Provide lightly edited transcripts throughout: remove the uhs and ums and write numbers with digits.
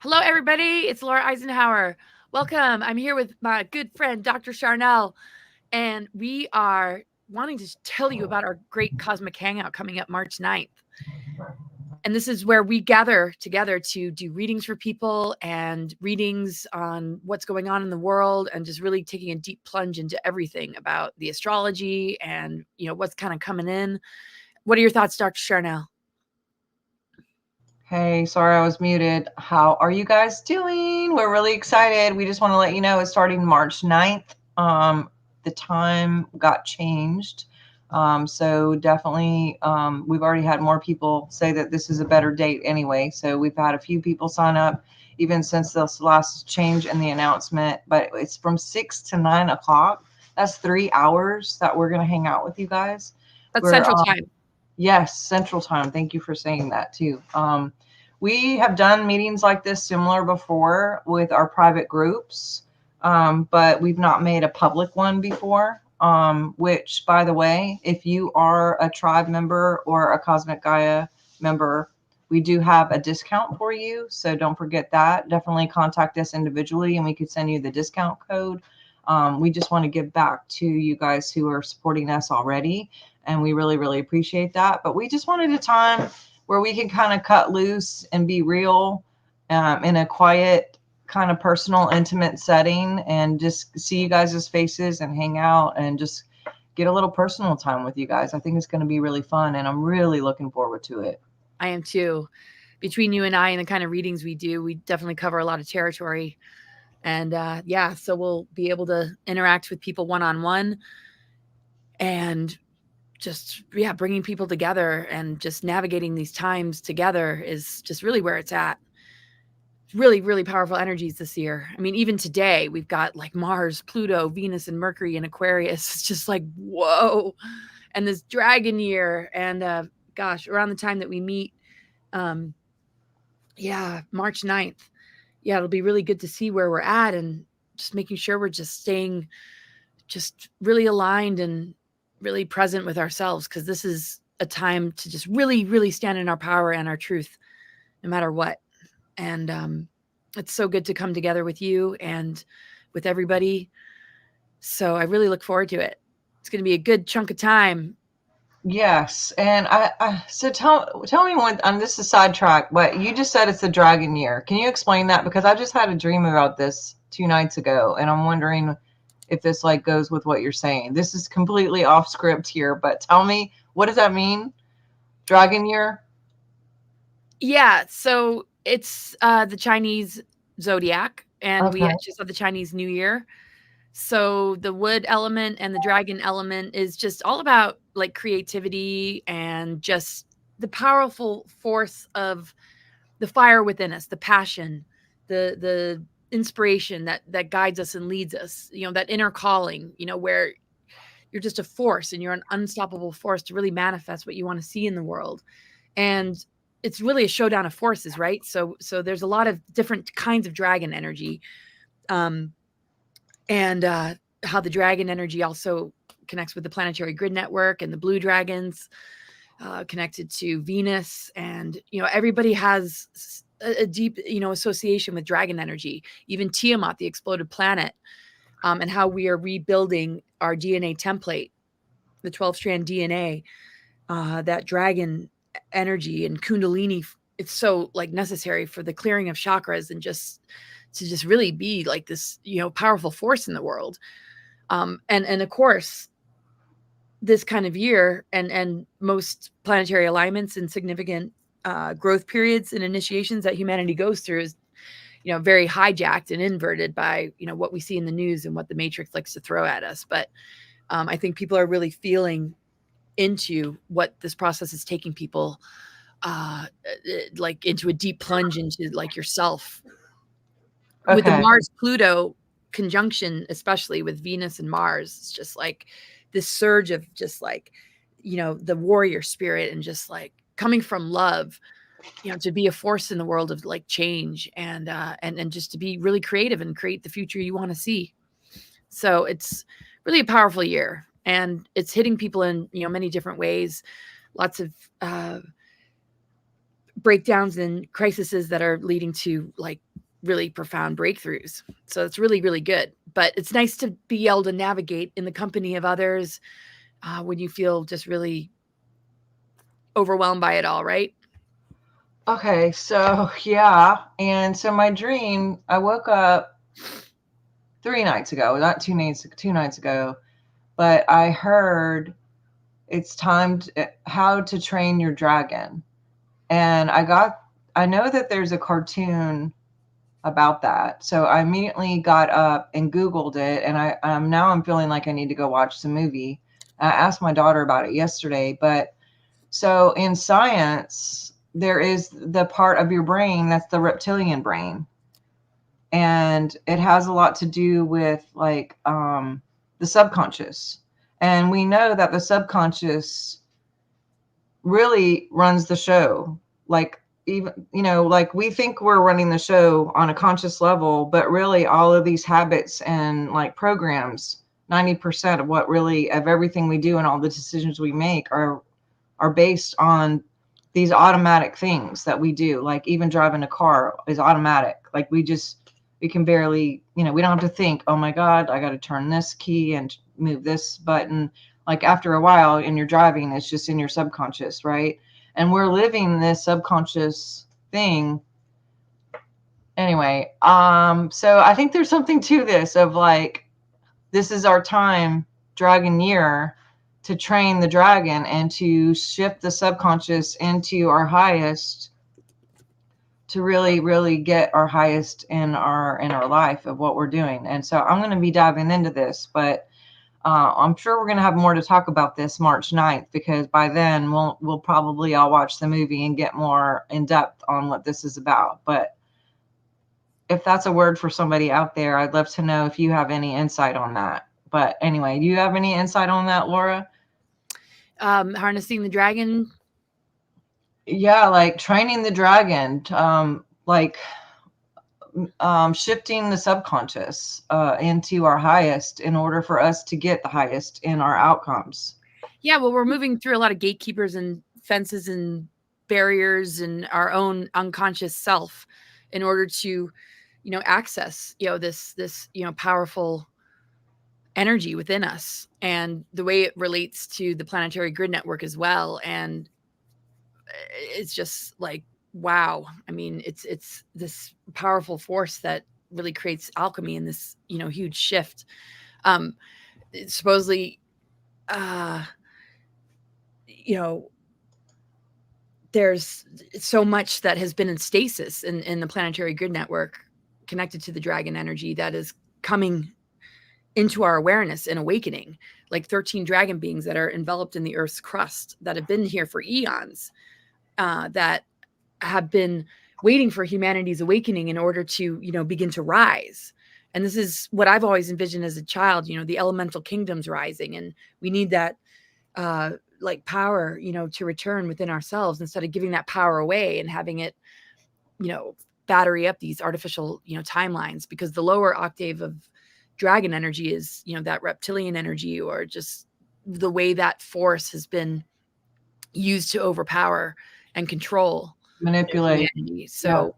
Hello, everybody. It's Laura Eisenhower. Welcome. I'm here with my good friend, Dr. Sharnael, and we are wanting to tell you about our great cosmic hangout coming up March 9th. And this is where we gather together to do readings for people and readings on what's going on in the world and just really taking a deep plunge into everything about the astrology and, what's kind of coming in. What are your thoughts, Dr. Sharnael? Hey, sorry I was muted. How are you guys doing? We're really excited. We just want to let you know it's starting March 9th. The time got changed. So definitely, we've already had more people say that this is a better date anyway. So we've had a few people sign up even since this last change in the announcement, but it's from 6 to 9 o'clock. That's 3 hours that we're going to hang out with you guys. That's We're Central Time. Yes, Central Time. Thank you for saying that too. We have done meetings like this similar before with our private groups, but we've not made a public one before. Which, by the way, if you are a tribe member or a Cosmic Gaia member, we do have a discount for you. So don't forget that. Definitely contact us individually and we could send you the discount code. We just want to give back to you guys who are supporting us already. And we really, really appreciate that. But we just wanted a time where we can kind of cut loose and be real in a quiet, kind of personal, intimate setting and just see you guys' faces and hang out and just get a little personal time with you guys. I think it's going to be really fun and I'm really looking forward to it. I am too. Between you and I and the kind of readings we do, we definitely cover a lot of territory. And so we'll be able to interact with people one on one and just, bringing people together and just navigating these times together is just really where it's at. Really, really powerful energies this year. I mean, even today, we've got like Mars, Pluto, Venus, and Mercury in Aquarius. It's just like, whoa. And this dragon year. And around the time that we meet, um, March 9th. Yeah, it'll be really good to see where we're at and just making sure we're just staying just really aligned and really present with ourselves, because this is a time to just really, really stand in our power and our truth, no matter what. And it's so good to come together with you and with everybody. So I really look forward to it. It's going to be a good chunk of time. Yes, and so tell me one. This is sidetrack, but you just said it's the dragon year. Can you explain that? Because I just had a dream about this 2 nights ago, and I'm wondering if this like goes with what you're saying. This is completely off script here, but tell me, what does that mean? Dragon year? Yeah, so it's the Chinese zodiac, and we Okay. actually saw the Chinese New Year. So the wood element and the dragon element is just all about like creativity and just the powerful force of the fire within us, the passion, the inspiration that guides us and leads us, that inner calling, where you're just a force and you're an unstoppable force to really manifest what you want to see in the world. And it's really a showdown of forces, right? So there's a lot of different kinds of dragon energy. Um, and how the dragon energy also connects with the planetary grid network and the blue dragons, connected to Venus. And, everybody has a deep, association with dragon energy, even Tiamat, the exploded planet, and how we are rebuilding our DNA template, the 12 strand DNA, that dragon energy and Kundalini. It's so like necessary for the clearing of chakras and just to just really be like this, powerful force in the world. And of course, this kind of year and most planetary alignments and significant growth periods and initiations that humanity goes through is, very hijacked and inverted by, what we see in the news and what the matrix likes to throw at us. But I think people are really feeling into what this process is taking people, like into a deep plunge into like yourself. With the Okay. Mars Pluto conjunction, especially with Venus and Mars, it's just like this surge of just like, the warrior spirit and just like coming from love, to be a force in the world of like change and just to be really creative and create the future you want to see. So it's really a powerful year and it's hitting people in, many different ways. Lots of breakdowns and crises that are leading to like really profound breakthroughs. So it's really, really good. But it's nice to be able to navigate in the company of others when you feel just really overwhelmed by it all, right? Okay, so yeah. And so my dream, I woke up 3 nights ago, not 2 nights ago, but I heard it's time to, how to train your dragon. And I know that there's a cartoon about that. So I immediately got up and Googled it. And now I'm feeling like I need to go watch the movie. I asked my daughter about it yesterday, but so in science, there is the part of your brain that's the reptilian brain. And it has a lot to do with like the subconscious. And we know that the subconscious really runs the show. Like, even, like we think we're running the show on a conscious level, but really all of these habits and like programs, 90% of of everything we do and all the decisions we make are based on these automatic things that we do. Like even driving a car is automatic. Like we can barely, we don't have to think, oh my God, I got to turn this key and move this button. Like after a while in your driving, it's just in your subconscious, right? And we're living this subconscious thing. Anyway, so I think there's something to this of like, this is our time, dragon year, to train the dragon and to shift the subconscious into our highest, to really, really get our highest in our life of what we're doing. And so I'm going to be diving into this, but I'm sure we're going to have more to talk about this March 9th, because by then we'll probably all watch the movie and get more in depth on what this is about. But if that's a word for somebody out there, I'd love to know if you have any insight on that. But anyway, do you have any insight on that, Laura? Harnessing the dragon. Yeah, like training the dragon, like shifting the subconscious into our highest in order for us to get the highest in our outcomes. Yeah, well, we're moving through a lot of gatekeepers and fences and barriers and our own unconscious self in order to, access, this, powerful energy within us and the way it relates to the planetary grid network as well. And it's just like, wow. I mean, it's this powerful force that really creates alchemy in this, huge shift. Supposedly, uh, you know, there's so much that has been in stasis in the planetary grid network connected to the dragon energy that is coming into our awareness and awakening, like 13 dragon beings that are enveloped in the Earth's crust that have been here for eons, that have been waiting for humanity's awakening in order to, begin to rise. And this is what I've always envisioned as a child, the elemental kingdoms rising. And we need that like power, to return within ourselves instead of giving that power away and having it, battery up these artificial, timelines, because the lower octave of dragon energy is, that reptilian energy, or just the way that force has been used to overpower and control Manipulate. humanity. So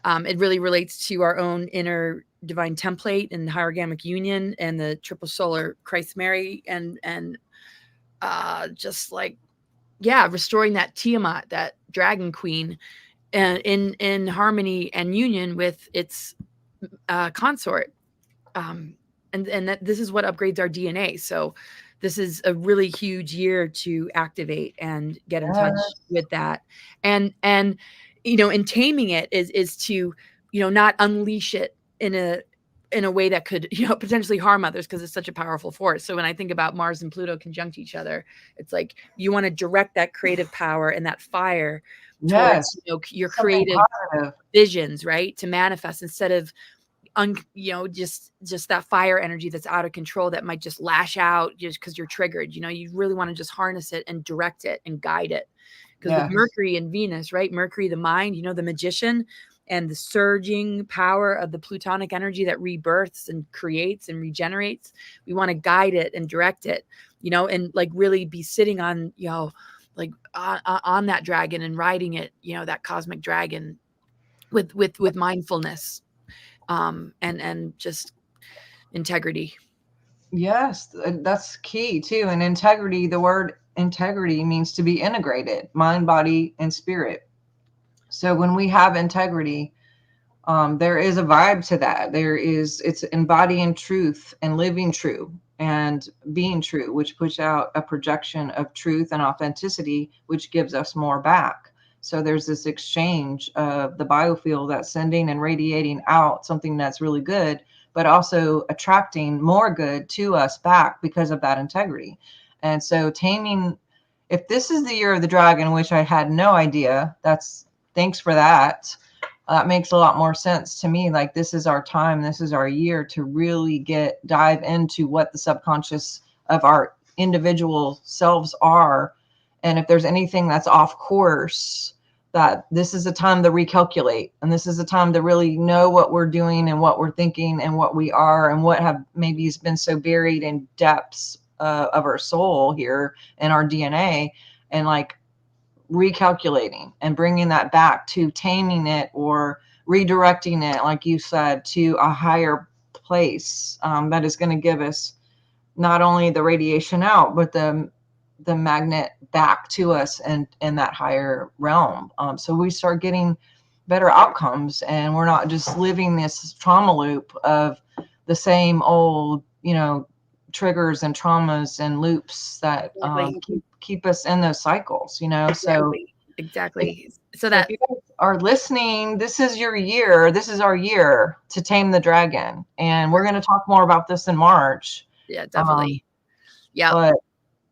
it really relates to our own inner divine template and hierogamic union and the triple solar Christ Mary, and just like, yeah, restoring that Tiamat, that dragon queen, and in harmony and union with its consort. And that this is what upgrades our DNA. So this is a really huge year to activate and get in touch with that. And in taming it is to, not unleash it in a way that could, potentially harm others, because it's such a powerful force. So when I think about Mars and Pluto conjunct each other, it's like you want to direct that creative power and that fire towards, your creative visions, right? To manifest, instead of just that fire energy that's out of control that might just lash out just because you're triggered. You really want to just harness it and direct it and guide it. Because with Mercury and Venus, right? Mercury, the mind, the magician, and the surging power of the plutonic energy that rebirths and creates and regenerates. We want to guide it and direct it, and like really be sitting on, like on that dragon and riding it, that cosmic dragon with mindfulness. and just integrity. Yes, that's key too. And integrity, the word integrity means to be integrated, mind, body, and spirit. So when we have integrity, there is a vibe to that. It's embodying truth and living true and being true, which puts out a projection of truth and authenticity, which gives us more back. So there's this exchange of the biofield that's sending and radiating out something that's really good, but also attracting more good to us back because of that integrity. And so taming, if this is the year of the dragon, which I had no idea, that's thanks for that. That makes a lot more sense to me. Like, this is our time, this is our year to really dive into what the subconscious of our individual selves are. And if there's anything that's off course, that this is a time to recalculate, and this is a time to really know what we're doing and what we're thinking and what we are and what have maybe has been so buried in depths of our soul here and our DNA, and like recalculating and bringing that back to taming it or redirecting it, like you said, to a higher place, that is going to give us not only the radiation out, but the magnet back to us and in that higher realm. So we start getting better outcomes, and we're not just living this trauma loop of the same old, triggers and traumas and loops that keep us in those cycles, Exactly. So if you guys are listening, this is your year. This is our year to tame the dragon. And we're going to talk more about this in March. Yeah, definitely. Yeah. But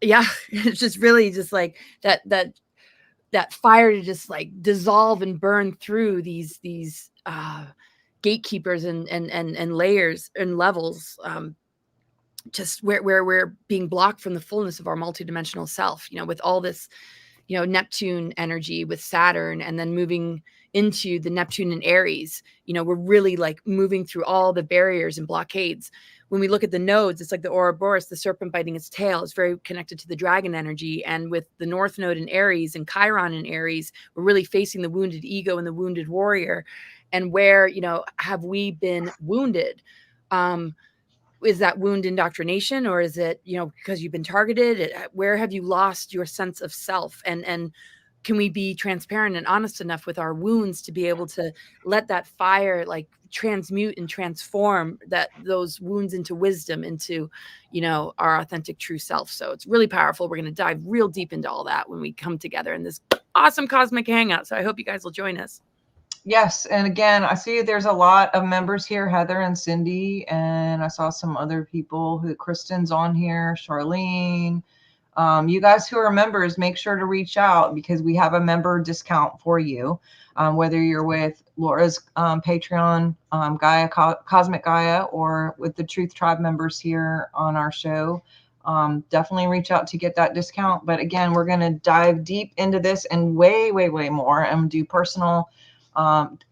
yeah, it's just really just like that fire to just like dissolve and burn through these gatekeepers and layers and levels, just where we're being blocked from the fullness of our multidimensional self, with all this, Neptune energy with Saturn, and then moving into the Neptune and Aries, we're really like moving through all the barriers and blockades. When we look at the nodes, it's like the Ouroboros, the serpent biting its tail, is very connected to the dragon energy. And with the North Node in Aries and Chiron in Aries, we're really facing the wounded ego and the wounded warrior. And where, have we been wounded? Is that wound indoctrination, or is it, because you've been targeted? Where have you lost your sense of self? And can we be transparent and honest enough with our wounds to be able to let that fire like transmute and transform those wounds into wisdom, into, our authentic true self? So it's really powerful. We're going to dive real deep into all that when we come together in this awesome cosmic hangout. So I hope you guys will join us. Yes. And again, I see there's a lot of members here, Heather and Cindy, and I saw some other people Kristen's on here, Charlene. You guys who are members, make sure to reach out, because we have a member discount for you. Whether you're with Laura's Patreon, Gaia, Cosmic Gaia, or with the Truth Tribe members here on our show, definitely reach out to get that discount. But again, we're going to dive deep into this and way, way, way more, and do personal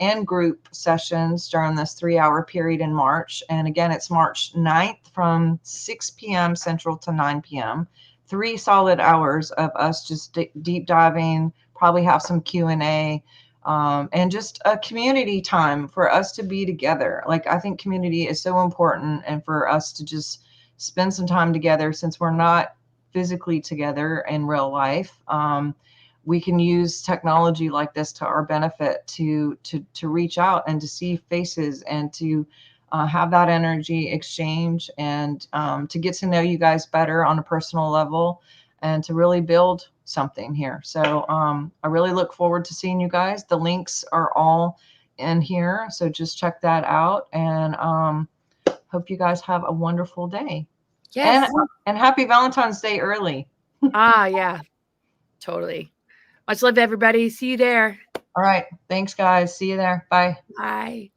and group sessions during this 3-hour period in March. And again, it's March 9th from 6 p.m. Central to 9 p.m. 3 solid hours of us just deep diving, probably have some Q&A, and just a community time for us to be together. Like, I think community is so important, and for us to just spend some time together, since we're not physically together in real life. We can use technology like this to our benefit to reach out and to see faces, and to have that energy exchange, and to get to know you guys better on a personal level, and to really build something here. So I really look forward to seeing you guys. The links are all in here, so just check that out, and hope you guys have a wonderful day. Yes. And happy Valentine's Day early. Yeah, totally. Much love to everybody. See you there. All right. Thanks, guys. See you there. Bye. Bye.